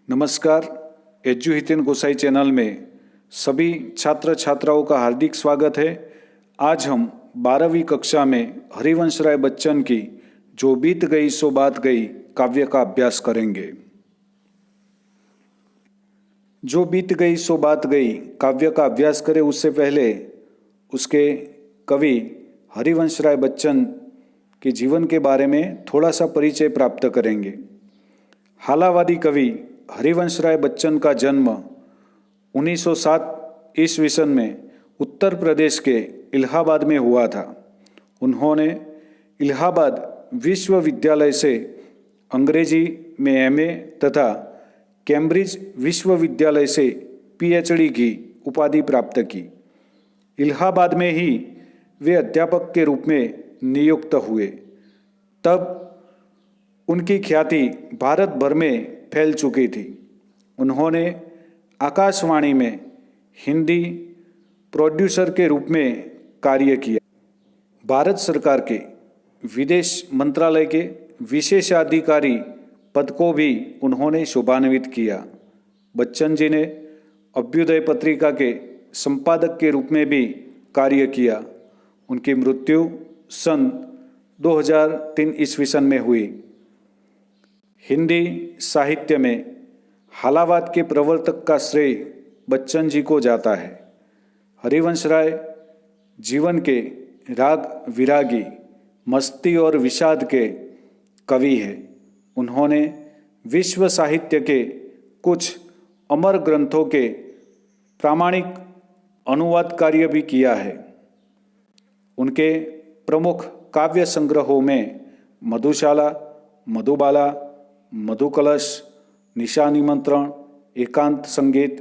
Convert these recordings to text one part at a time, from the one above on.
नमस्कार। एजू हितेन गोसाई चैनल में सभी छात्र छात्राओं का हार्दिक स्वागत है। आज हम 12वीं कक्षा में हरिवंश राय बच्चन की जो बीत गई सो बात गई काव्य का अभ्यास करेंगे। जो बीत गई सो बात गई काव्य का अभ्यास करें उससे पहले उसके कवि हरिवंश राय बच्चन के जीवन के बारे में थोड़ा सा परिचय प्राप्त करेंगे। हालावादी कवि हरिवंश राय बच्चन का जन्म 1907 ईस्वी सन में उत्तर प्रदेश के इलाहाबाद में हुआ था। उन्होंने इलाहाबाद विश्वविद्यालय से अंग्रेजी में एमए तथा कैम्ब्रिज विश्वविद्यालय से पीएचडी की उपाधि प्राप्त की। इलाहाबाद में ही वे अध्यापक के रूप में नियुक्त हुए। तब उनकी ख्याति भारत भर में फैल चुकी थी। उन्होंने आकाशवाणी में हिंदी प्रोड्यूसर के रूप में कार्य किया। भारत सरकार के विदेश मंत्रालय के विशेषाधिकारी पद को भी उन्होंने शोभान्वित किया। बच्चन जी ने अभ्युदय पत्रिका के संपादक के रूप में भी कार्य किया। उनकी मृत्यु सन 2003 ईस्वी सन में हुई। हिंदी साहित्य में हालावाद के प्रवर्तक का श्रेय बच्चन जी को जाता है। हरिवंश राय जीवन के राग विरागी, मस्ती और विषाद के कवि हैं। उन्होंने विश्व साहित्य के कुछ अमर ग्रंथों के प्रामाणिक अनुवाद कार्य भी किया है। उनके प्रमुख काव्य संग्रहों में मधुशाला, मधुबाला, मधुकलश, निशा निमंत्रण, एकांत संगीत,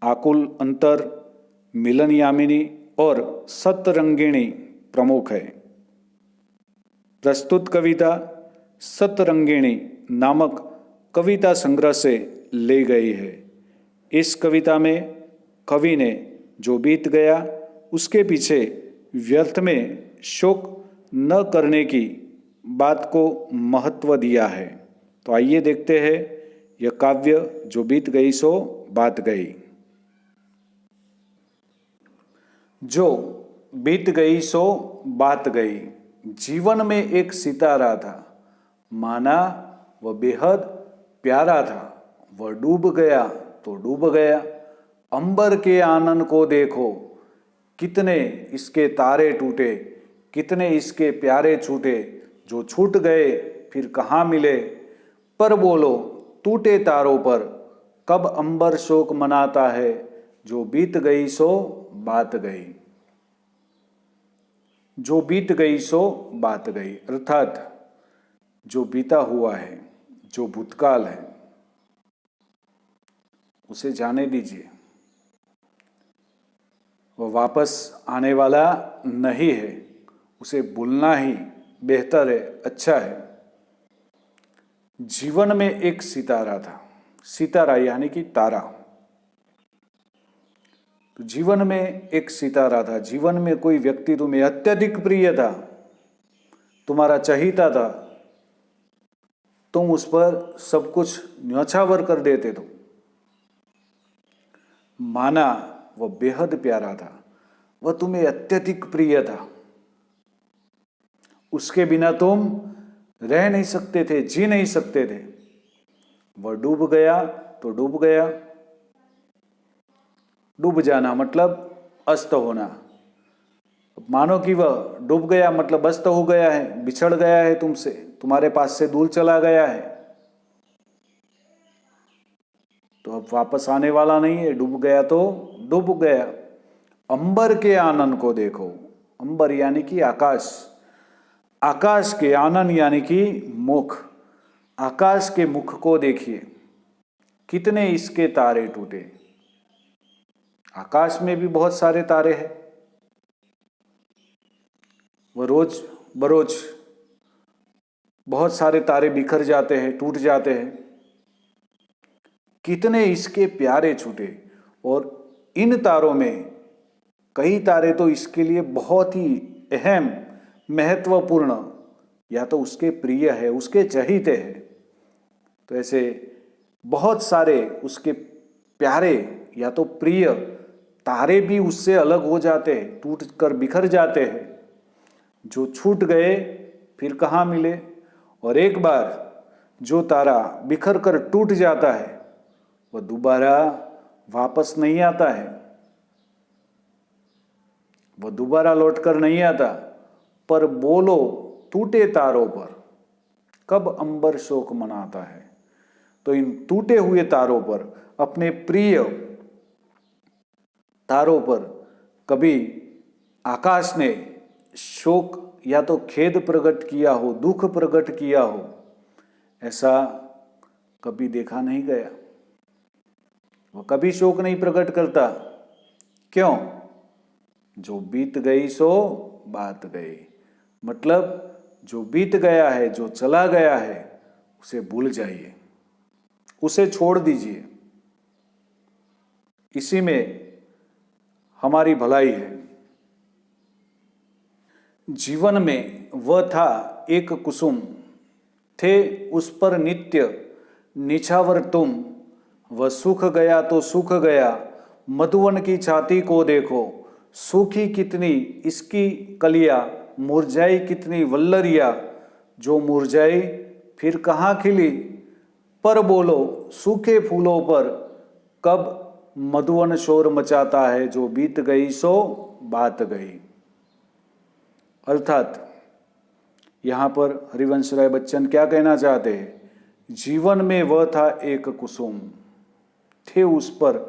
आकुल अंतर, मिलन यामिनी और सतरंगिणी प्रमुख है। प्रस्तुत कविता सतरंगिणी नामक कविता संग्रह से ली गई है। इस कविता में कवि ने जो बीत गया उसके पीछे व्यर्थ में शोक न करने की बात को महत्व दिया है। तो आइए देखते हैं यह काव्य जो बीत गई सो बात गई। जो बीत गई सो बात गई। जीवन में एक सितारा था, माना वह बेहद प्यारा था। वह डूब गया तो डूब गया। अंबर के आनंद को देखो, कितने इसके तारे टूटे, कितने इसके प्यारे छूटे। जो छूट गए फिर कहाँ मिले, पर बोलो टूटे तारों पर कब अंबर शोक मनाता है। जो बीत गई सो बात गई। जो बीत गई सो बात गई अर्थात जो बीता हुआ है, जो भूतकाल है, उसे जाने दीजिए। वह वापस आने वाला नहीं है। उसे भूलना ही बेहतर है, अच्छा है। जीवन में एक सितारा था। सितारा यानी कि तारा। तो जीवन में एक सितारा था। जीवन में कोई व्यक्ति तुम्हें अत्यधिक प्रिय था, तुम्हारा चहीता था, तुम उस पर सब कुछ न्यौछावर कर देते थे। माना वह बेहद प्यारा था, वह तुम्हें अत्यधिक प्रिय था, उसके बिना तुम रह नहीं सकते थे, जी नहीं सकते थे। वह डूब गया तो डूब गया। डूब जाना मतलब अस्त होना। मानो कि वह डूब गया मतलब अस्त हो गया है, बिछड़ गया है तुमसे, तुम्हारे पास से दूर चला गया है, तो अब वापस आने वाला नहीं है। डूब गया तो डूब गया। अंबर के आनंद को देखो। अंबर यानी कि आकाश। आकाश के आनंद यानी कि मुख। आकाश के मुख को देखिए, कितने इसके तारे टूटे। आकाश में भी बहुत सारे तारे हैं। वह रोज बरोज बहुत सारे तारे बिखर जाते हैं, टूट जाते हैं। कितने इसके प्यारे छूटे। और इन तारों में कई तारे तो इसके लिए बहुत ही अहम, महत्वपूर्ण, या तो उसके प्रिय है, उसके चहीते हैं। तो ऐसे बहुत सारे उसके प्यारे या तो प्रिय तारे भी उससे अलग हो जाते हैं, टूट कर बिखर जाते हैं। जो छूट गए फिर कहाँ मिले। और एक बार जो तारा बिखर कर टूट जाता है वह दोबारा वापस नहीं आता है, वह दोबारा लौट कर नहीं आता। पर बोलो टूटे तारों पर कब अंबर शोक मनाता है। तो इन टूटे हुए तारों पर, अपने प्रिय तारों पर कभी आकाश ने शोक या तो खेद प्रकट किया हो, दुख प्रकट किया हो, ऐसा कभी देखा नहीं गया। वह कभी शोक नहीं प्रकट करता। क्यों? जो बीत गई सो बात गई। मतलब जो बीत गया है, जो चला गया है, उसे भूल जाइए, उसे छोड़ दीजिए। इसी में हमारी भलाई है। जीवन में वह था एक कुसुम, थे उस पर नित्य निछावर तुम। वह सूख गया तो सूख गया, मधुवन की छाती को देखो। सूखी कितनी इसकी कलियां, मुरझाई कितनी वल्लरिया। जो मुरझाई फिर कहाँ खिली। पर बोलो सूखे फूलों पर कब मधुवन शोर मचाता है। जो बीत गई सो बात गई। अर्थात यहाँ पर हरिवंश राय बच्चन क्या कहना चाहते हैं? जीवन में वह था एक कुसुम, थे उस पर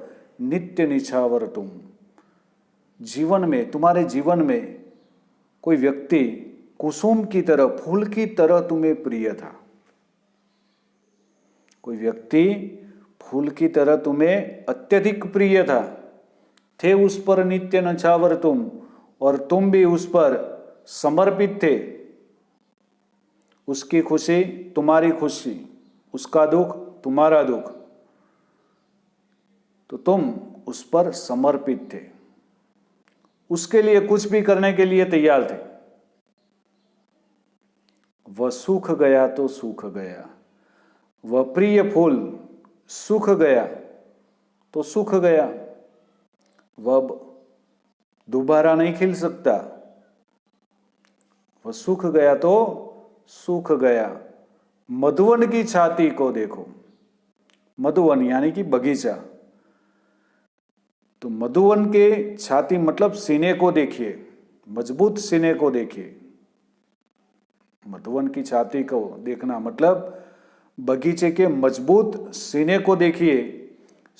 नित्य निछावर तुम। जीवन में, तुम्हारे जीवन में कोई व्यक्ति कुसुम की तरह, फूल की तरह तुम्हें प्रिय था। कोई व्यक्ति फूल की तरह तुम्हें अत्यधिक प्रिय था। थे उस पर नित्य निछावर तुम, और तुम भी उस पर समर्पित थे। उसकी खुशी तुम्हारी खुशी, उसका दुख तुम्हारा दुख, तो तुम उस पर समर्पित थे। उसके लिए कुछ भी करने के लिए तैयार थे। वह सूख गया तो सूख गया, वह प्रिय फूल सूख गया तो सूख गया, वह अब दोबारा नहीं खिल सकता। वह सूख गया तो सूख गया। मधुवन की छाती को देखो। मधुवन यानी कि बगीचा। तो मधुवन के छाती मतलब सीने को देखिए, मजबूत सीने को देखिए। मधुवन की छाती को देखना मतलब बगीचे के मजबूत सीने को देखिए।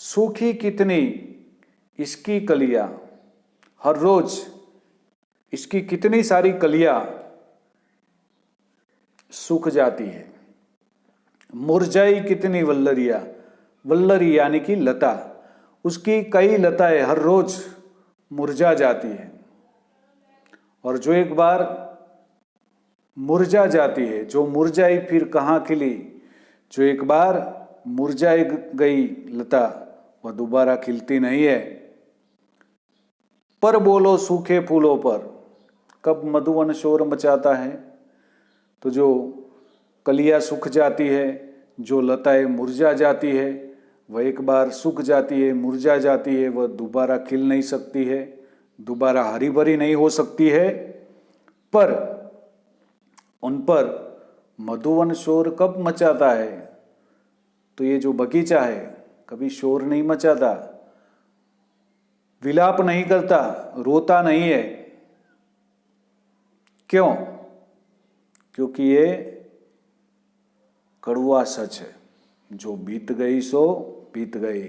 सूखी कितनी इसकी कलियां, हर रोज इसकी कितनी सारी कलियां सूख जाती है। मुरझाई कितनी वल्लरिया, वल्लरी यानी कि लता, उसकी कई लताएं हर रोज मुरझा जाती है। और जो एक बार मुरझा जाती है, जो मुरझाई फिर कहाँ खिली। जो एक बार मुरझाई गई लता वह दोबारा खिलती नहीं है। पर बोलो सूखे फूलों पर कब मधुवन शोर मचाता है। तो जो कलियां सूख जाती है, जो लताएं मुरझा जाती है, वह एक बार सूख जाती है, मुरझा जाती है, वह दोबारा खिल नहीं सकती है, दोबारा हरी भरी नहीं हो सकती है। पर उन पर मधुवन शोर कब मचाता है। तो ये जो बगीचा है कभी शोर नहीं मचाता, विलाप नहीं करता, रोता नहीं है। क्यों? क्योंकि ये कड़वा सच है। जो बीत गई सो बीत गई।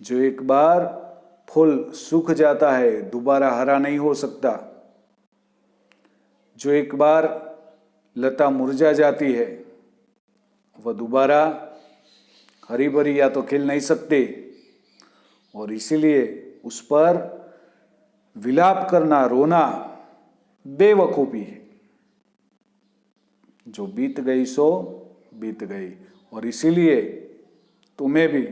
जो एक बार फूल सूख जाता है दोबारा हरा नहीं हो सकता। जो एक बार लता मुरझा जाती है वह दोबारा हरी भरी या तो खिल नहीं सकती। और इसीलिए उस पर विलाप करना, रोना बेवकूफी है। जो बीत गई सो बीत गई। और इसीलिए तुम्हें भी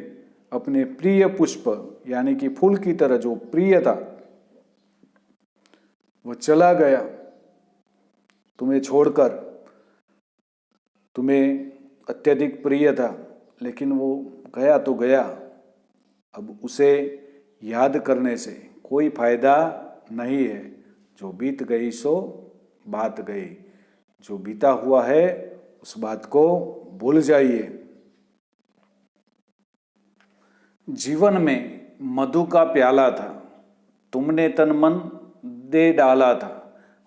अपने प्रिय पुष्प यानी कि फूल की तरह जो प्रिय था वह चला गया तुम्हें छोड़कर। तुम्हें अत्यधिक प्रिय था लेकिन वो गया तो गया, अब उसे याद करने से कोई फायदा नहीं है। जो बीत गई सो बात गई, जो बीता हुआ है उस बात को भूल जाइए। जीवन में मधु का प्याला था, तुमने तन मन दे डाला था,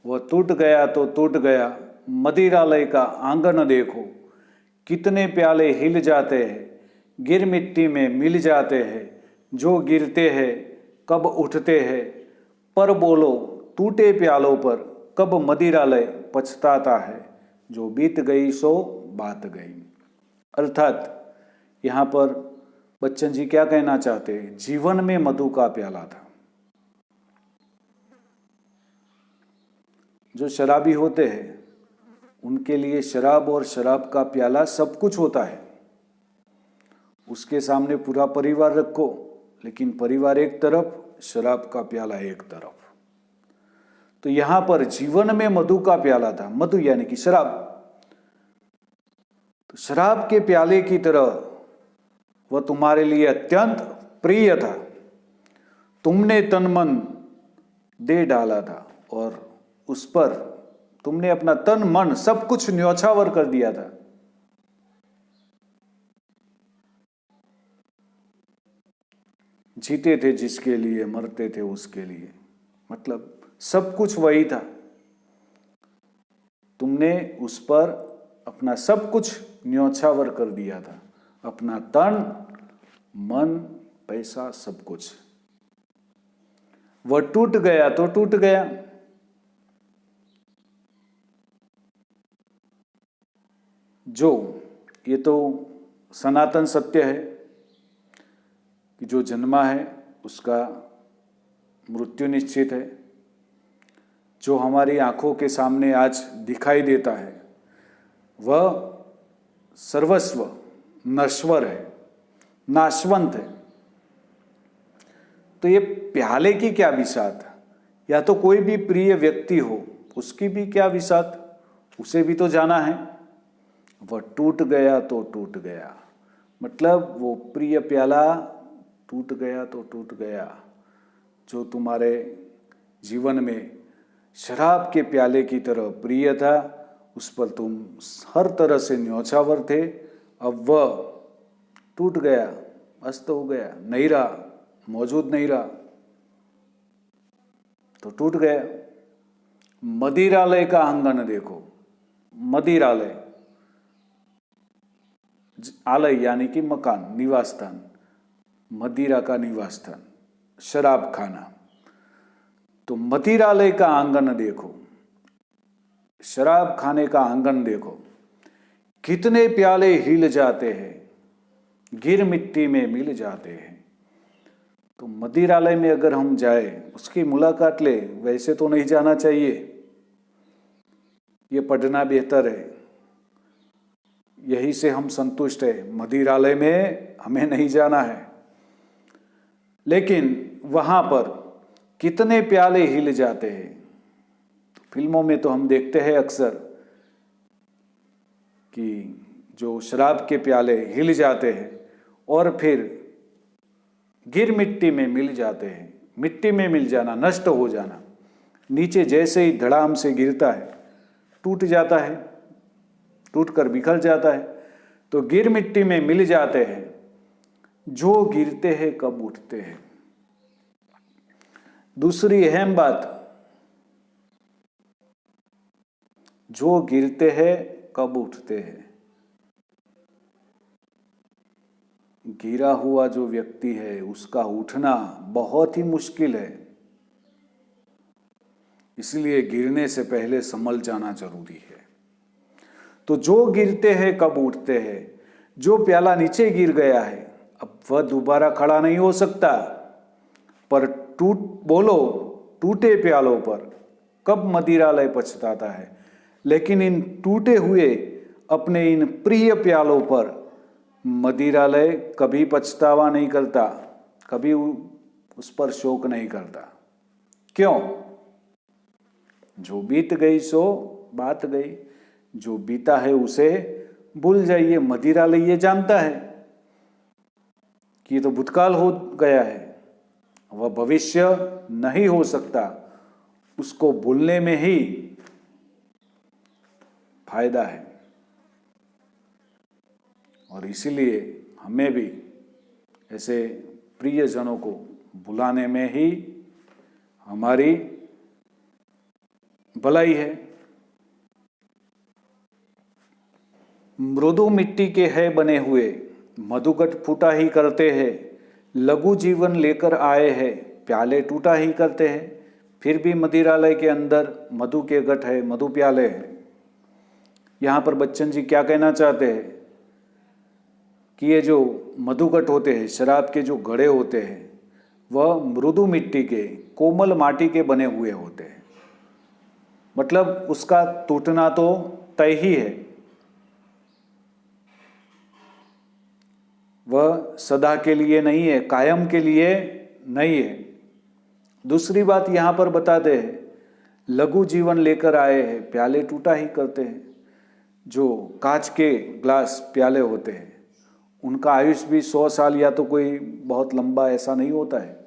वह टूट गया तो टूट गया, मदिरालय का आंगन देखो, कितने प्याले हिल जाते हैं, गिर मिट्टी में मिल जाते हैं, जो गिरते हैं कब उठते हैं, पर बोलो टूटे प्यालों पर कब मदिरालय पछताता है, जो बीत गई सो बात गई। अर्थात यहाँ पर बच्चन जी क्या कहना चाहते हैं? जीवन में मधु का प्याला था। जो शराबी होते हैं उनके लिए शराब और शराब का प्याला सब कुछ होता है। उसके सामने पूरा परिवार रखो, लेकिन परिवार एक तरफ, शराब का प्याला एक तरफ। तो यहां पर जीवन में मधु का प्याला था, मधु यानी कि शराब। तो शराब के प्याले की तरह वह तुम्हारे लिए अत्यंत प्रिय था, तुमने तन मन दे डाला था और उस पर तुमने अपना तन मन सब कुछ न्यौछावर कर दिया था। जीते थे जिसके लिए, मरते थे उसके लिए, मतलब सब कुछ वही था। तुमने उस पर अपना सब कुछ न्यौछावर कर दिया था, अपना तन मन पैसा सब कुछ। वह टूट गया तो टूट गया, जो ये तो सनातन सत्य है कि जो जन्मा है उसका मृत्यु निश्चित है। जो हमारी आंखों के सामने आज दिखाई देता है वह सर्वस्व नश्वर है, नाशवंत है। तो ये प्याले की क्या विसात, या तो कोई भी प्रिय व्यक्ति हो उसकी भी क्या विसात, उसे भी तो जाना है। वह टूट गया तो टूट गया, मतलब वो प्रिय प्याला टूट गया तो टूट गया। जो तुम्हारे जीवन में शराब के प्याले की तरह प्रिय था, उस पर तुम हर तरह से न्यौछावर थे, अब वह टूट गया, अस्त हो गया, नहीं रहा, मौजूद नहीं रहा, तो टूट गया। मदिरालय का आंगन देखो, मदिरालय, आलय यानी कि मकान, निवास स्थान, मदिरा का निवास स्थान, शराब खाना। तो मदिरालय का आंगन देखो, शराब खाने का आंगन देखो, कितने प्याले हिल जाते हैं, गिर मिट्टी में मिल जाते हैं। तो मदिरालय में अगर हम जाए, उसकी मुलाकात ले, वैसे तो नहीं जाना चाहिए, ये पढ़ना बेहतर है, यही से हम संतुष्ट है, मदिरालय में हमें नहीं जाना है। लेकिन वहां पर कितने प्याले हिल जाते हैं। तो फिल्मों में तो हम देखते हैं अक्सर कि जो शराब के प्याले हिल जाते हैं और फिर गिर मिट्टी में मिल जाते हैं। मिट्टी में मिल जाना, नष्ट हो जाना, नीचे जैसे ही धड़ाम से गिरता है टूट जाता है, टूटकर बिखर जाता है। तो गिर मिट्टी में मिल जाते हैं, जो गिरते हैं कब उठते हैं। दूसरी अहम बात, जो गिरते हैं कब उठते हैं। गिरा हुआ जो व्यक्ति है उसका उठना बहुत ही मुश्किल है, इसलिए गिरने से पहले संभल जाना जरूरी है। तो जो गिरते हैं कब उठते हैं। जो प्याला नीचे गिर गया है अब वह दोबारा खड़ा नहीं हो सकता, पर बोलो टूटे प्यालों पर कब मदिरालय पछताता है। लेकिन इन टूटे हुए अपने इन प्रिय प्यालों पर मदिरालय कभी पछतावा नहीं करता, कभी उस पर शोक नहीं करता। क्यों? जो बीत गई सो बात गई, जो बीता है उसे भूल जाइए। मदिरालय ये जानता है कि ये तो भूतकाल हो गया है, वह भविष्य नहीं हो सकता, उसको भूलने में ही फायदा है। और इसीलिए हमें भी ऐसे प्रियजनों को बुलाने में ही हमारी भलाई है। मृदु मिट्टी के है बने हुए, मधुगट फूटा ही करते हैं, लघु जीवन लेकर आए हैं, प्याले टूटा ही करते हैं। फिर भी मदिरालय के अंदर मधु के गट है, मधु प्याले हैं। यहाँ पर बच्चन जी क्या कहना चाहते हैं कि ये जो मधुगट होते हैं, शराब के जो घड़े होते हैं, वह मृदु मिट्टी के, कोमल माटी के बने हुए होते हैं। मतलब उसका टूटना तो तय ही है, वह सदा के लिए नहीं है, कायम के लिए नहीं है। दूसरी बात यहाँ पर बताते हैं, लघु जीवन लेकर आए हैं, प्याले टूटा ही करते हैं। जो कांच के ग्लास प्याले होते हैं, उनका आयुष्य भी 100 साल या तो कोई बहुत लंबा ऐसा नहीं होता है,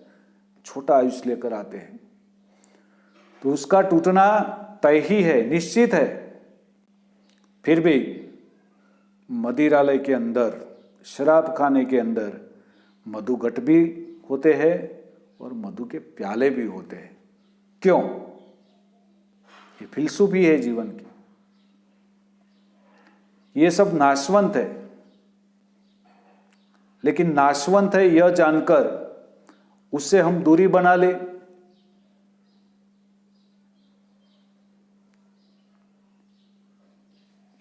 छोटा आयुष्य लेकर आते हैं। तो उसका टूटना तय ही है, निश्चित है। फिर भी मदिरालय के अंदर, शराब खाने के अंदर मधुगट भी होते हैं और मधु के प्याले भी होते हैं। क्यों? ये फिलसूफी है जीवन की। ये सब नाशवंत है, लेकिन नाशवंत है यह जानकर उससे हम दूरी बना ले,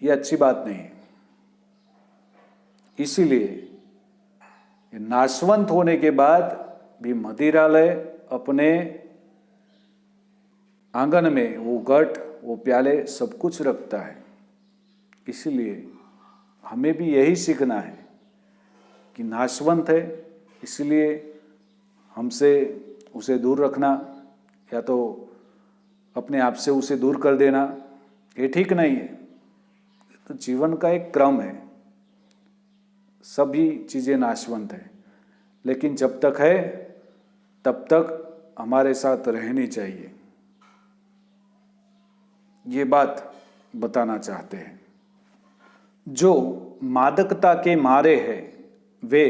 ये अच्छी बात नहीं है। इसीलिए नाशवंत होने के बाद भी मदिरालय अपने आंगन में वो गट, वो प्याले सब कुछ रखता है। इसीलिए हमें भी यही सीखना है कि नाशवंत है, इसलिए हमसे उसे दूर रखना या तो अपने आप से उसे दूर कर देना, ये ठीक नहीं है। तो जीवन का एक क्रम है, सभी चीज़ें नाशवंत है, लेकिन जब तक है तब तक हमारे साथ रहनी चाहिए, ये बात बताना चाहते हैं। जो मादकता के मारे हैं वे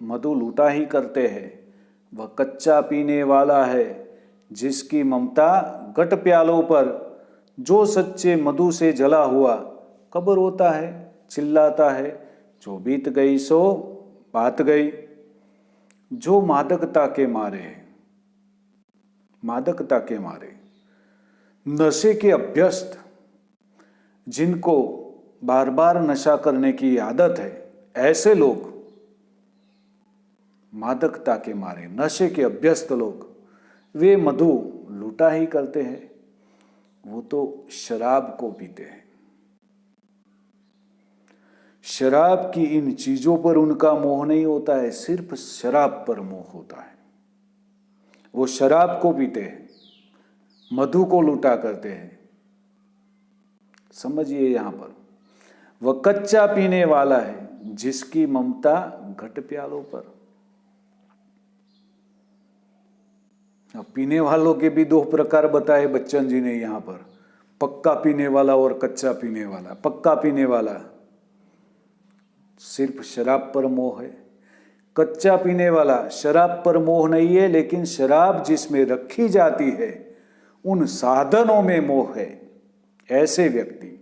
मधु लूटा ही करते हैं, वह कच्चा पीने वाला है जिसकी ममता गट प्यालों पर, जो सच्चे मधु से जला हुआ कब रोता है, चिल्लाता है, जो बीत गई सो बात गई। जो मादकता के मारे हैं, मादकता के मारे, नशे के अभ्यस्त, जिनको बार बार नशा करने की आदत है, ऐसे लोग, मादकता के मारे, नशे के अभ्यस्त लोग, वे मधु लूटा ही करते हैं। वो तो शराब को पीते हैं। शराब की इन चीजों पर उनका मोह नहीं होता है, सिर्फ शराब पर मोह होता है। वो शराब को पीते हैं, मधु को लूटा करते हैं। समझिए यहां पर, वह कच्चा पीने वाला है जिसकी ममता घट प्यालों पर। अब पीने वालों के भी 2 प्रकार बताए बच्चन जी ने यहां पर, पक्का पीने वाला और कच्चा पीने वाला। पक्का पीने वाला सिर्फ शराब पर मोह है, कच्चा पीने वाला शराब पर मोह नहीं है, लेकिन शराब जिसमें रखी जाती है उन साधनों में मोह है। ऐसे व्यक्ति,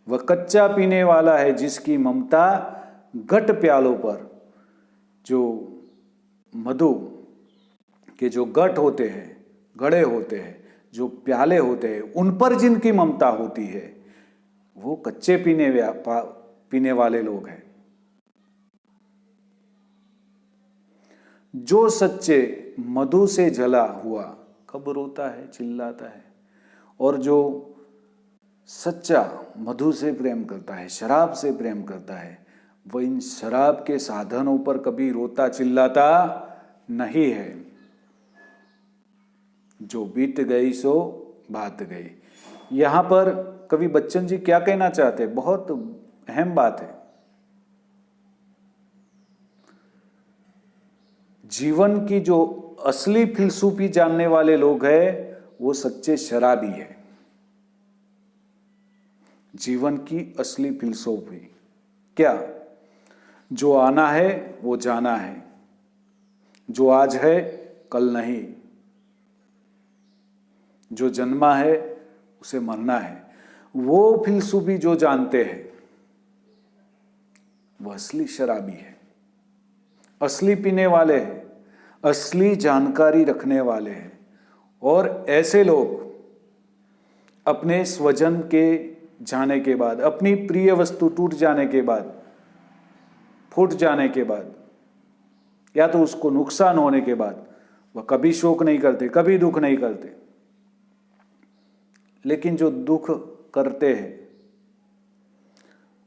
वह कच्चा पीने वाला है जिसकी ममता घट प्यालों पर, जो मधु के जो गट होते हैं, घड़े होते हैं, जो प्याले होते हैं, उन पर जिनकी ममता होती है, वो कच्चे पीने वाले लोग हैं। जो सच्चे मधु से जला हुआ कब रोता है, चिल्लाता है। और जो सच्चा मधु से प्रेम करता है, शराब से प्रेम करता है, वह इन शराब के साधनों पर कभी रोता चिल्लाता नहीं है। जो बीत गई सो बात गई। यहां पर कवि बच्चन जी क्या कहना चाहते हैं, बहुत अहम बात है। जीवन की जो असली फिलसूफी जानने वाले लोग हैं वो सच्चे शराबी है। जीवन की असली फिलसूफी क्या? जो आना है वो जाना है, जो आज है कल नहीं, जो जन्मा है उसे मरना है। वो फिलसूफी जो जानते हैं वो असली शराबी है, असली पीने वाले हैं, असली जानकारी रखने वाले हैं। और ऐसे लोग अपने स्वजन के जाने के बाद, अपनी प्रिय वस्तु टूट जाने के बाद, फूट जाने के बाद, या तो उसको नुकसान होने के बाद वह कभी शोक नहीं करते, कभी दुख नहीं करते। लेकिन जो दुख करते हैं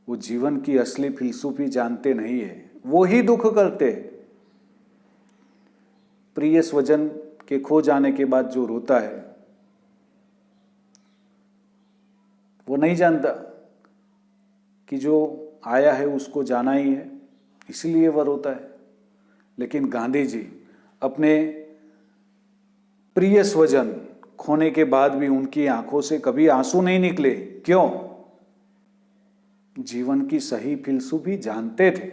वो जीवन की असली फिलसूफी जानते नहीं है, वो ही दुख करते हैं। प्रिय स्वजन के खो जाने के बाद जो रोता है वो नहीं जानता कि जो आया है उसको जाना ही है, इसलिए वह रोता है। लेकिन गांधी जी अपने प्रिय स्वजन खोने के बाद भी उनकी आंखों से कभी आंसू नहीं निकले। क्यों? जीवन की सही फिलसूफी जानते थे।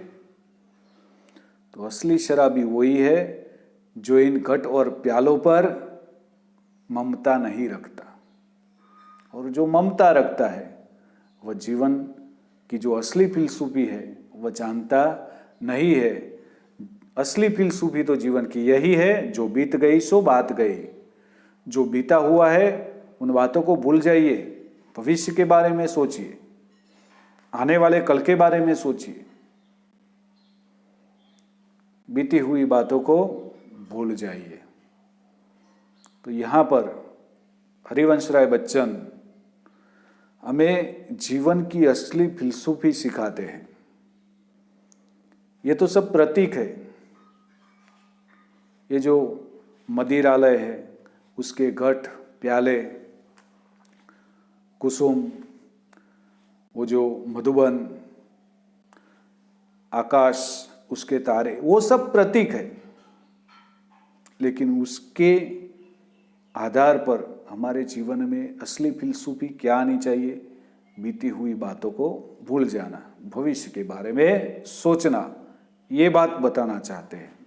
तो असली शराबी वही है जो इन घट और प्यालों पर ममता नहीं रखता, और जो ममता रखता है वह जीवन की जो असली फिलसूफी है वह जानता नहीं है। असली फिलसूफी तो जीवन की यही है, जो बीत गई सो बात गई। जो बीता हुआ है उन बातों को भूल जाइए, भविष्य के बारे में सोचिए, आने वाले कल के बारे में सोचिए। बीती हुई बातों को भूल जाइए। तो यहाँ पर हरिवंश राय बच्चन हमें जीवन की असली फिलसूफी सिखाते हैं। ये तो सब प्रतीक है। ये जो मदिरालय है उसके घट, प्याले, कुसुम, वो जो मधुबन, आकाश, उसके तारे, वो सब प्रतीक है। लेकिन उसके आधार पर हमारे जीवन में असली फिलसूफी क्या आनी चाहिए? बीती हुई बातों को भूल जाना, भविष्य के बारे में सोचना, ये बात बताना चाहते हैं।